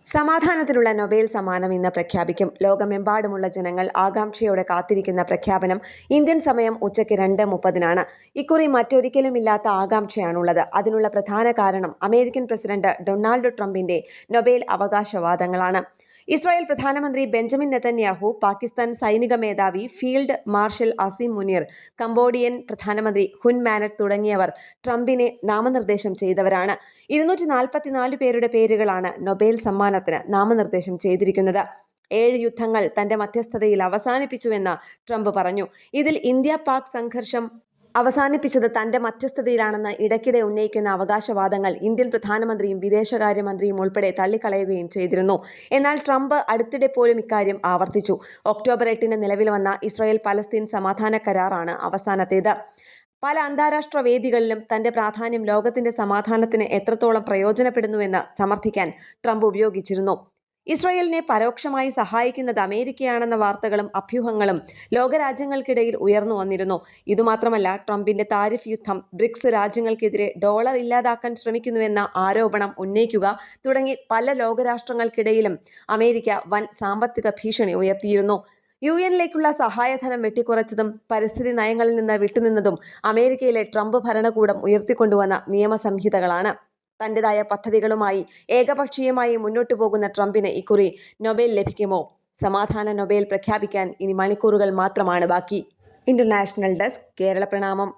സമാധാനത്തിനുള്ള Nobel സമ്മാനം ഇന്ന് പ്രഖ്യാപിക്കും. ലോകമെമ്പാടുമുള്ള ജനങ്ങൾ ആകാംക്ഷയോടെ കാത്തിരിക്കുന്ന പ്രഖ്യാപനം ഇന്ത്യൻ സമയം ഉച്ചയ്ക്ക് 2:30-നാണ്. ഇക്കുറി മറ്റൊരിക്കലുമില്ലാത്ത ആകാംക്ഷയാണുള്ളത്. അതിനുള്ള പ്രധാന കാരണം അമേരിക്കൻ പ്രസിഡന്റ് ഡൊണാൾഡ് ട്രംപിന്റെ നൊബേൽ അവകാശവാദങ്ങളാണ്. ഇസ്രായേൽ പ്രധാനമന്ത്രി ബെഞ്ചമിൻ നെതന്യാഹു, പാകിസ്ഥാൻ സൈനിക മേധാവി field marshal Asim Munir, Cambodian പ്രധാനമന്ത്രി ഹുൻ മാനറ്റ് തുടങ്ങിയവർ ട്രംപിനെ നാമനിർദ്ദേശം ചെയ്തവരാണ്. 244 പേരുടെ പേരുകളാണ് നൊബേൽ സമ്മാനത്തിന് നാമനിർദ്ദേശം ചെയ്തിരിക്കുന്നത്. 7 യുദ്ധങ്ങൾ തന്റെ മധ്യസ്ഥതയിൽ അവസാനിപ്പിച്ചുവെന്ന് ട്രംപ് പറഞ്ഞു. ഇതിൽ ഇന്ത്യ പാക് സംഘർഷം അവസാനിപ്പിച്ചത് തന്റെ മധ്യസ്ഥതയിലാണെന്ന് ഇടയ്ക്കിടെ ഉന്നയിക്കുന്ന അവകാശവാദങ്ങൾ ഇന്ത്യൻ പ്രധാനമന്ത്രിയും വിദേശകാര്യമന്ത്രിയും ഉൾപ്പെടെ തള്ളിക്കളയുകയും ചെയ്തിരുന്നു. എന്നാൽ ട്രംപ് അടുത്തിടെ പോലും ഇക്കാര്യം ആവർത്തിച്ചു. ഒക്ടോബർ 8-ന് നിലവിൽ വന്ന ഇസ്രായേൽ പലസ്തീൻ സമാധാന കരാറാണ് അവസാനത്തേത്. പല അന്താരാഷ്ട്ര വേദികളിലും തന്റെ പ്രാധാന്യം ലോകത്തിന്റെ സമാധാനത്തിന് എത്രത്തോളം പ്രയോജനപ്പെടുന്നുവെന്ന് സമർത്ഥിക്കാൻ ട്രംപ് ഉപയോഗിച്ചിരുന്നു. ഇസ്രായേലിനെ പരോക്ഷമായി സഹായിക്കുന്നത് അമേരിക്കയാണെന്ന വാർത്തകളും അഭ്യൂഹങ്ങളും ലോകരാജ്യങ്ങൾക്കിടയിൽ ഉയർന്നു വന്നിരുന്നു. ഇതുമാത്രമല്ല, ട്രംപിന്റെ താരിഫ് യുദ്ധം, ബ്രിക്സ് രാജ്യങ്ങൾക്കെതിരെ ഡോളർ ഇല്ലാതാക്കാൻ ശ്രമിക്കുന്നുവെന്ന ആരോപണം ഉന്നയിക്കുക തുടങ്ങി പല ലോകരാഷ്ട്രങ്ങൾക്കിടയിലും അമേരിക്ക വൻ സാമ്പത്തിക ഭീഷണി ഉയർത്തിയിരുന്നു. UN-ലേക്കുള്ള സഹായധനം വെട്ടിക്കുറച്ചതും പരിസ്ഥിതി നയങ്ങളിൽ നിന്ന് വിട്ടുനിന്നതും അമേരിക്കയിലെ ട്രംപ് ഭരണകൂടം ഉയർത്തിക്കൊണ്ടുവന്ന നിയമസംഹിതകളാണ്. തന്റേതായ പദ്ധതികളുമായി ഏകപക്ഷീയമായി മുന്നോട്ടു പോകുന്ന ട്രംപിന് ഇക്കുറി നൊബേൽ ലഭിക്കുമോ? സമാധാന നൊബേൽ പ്രഖ്യാപിക്കാൻ ഇനി മണിക്കൂറുകൾ മാത്രമാണ് ബാക്കി. ഇന്റർനാഷണൽ ഡെസ്ക്, കേരള പ്രണാമം.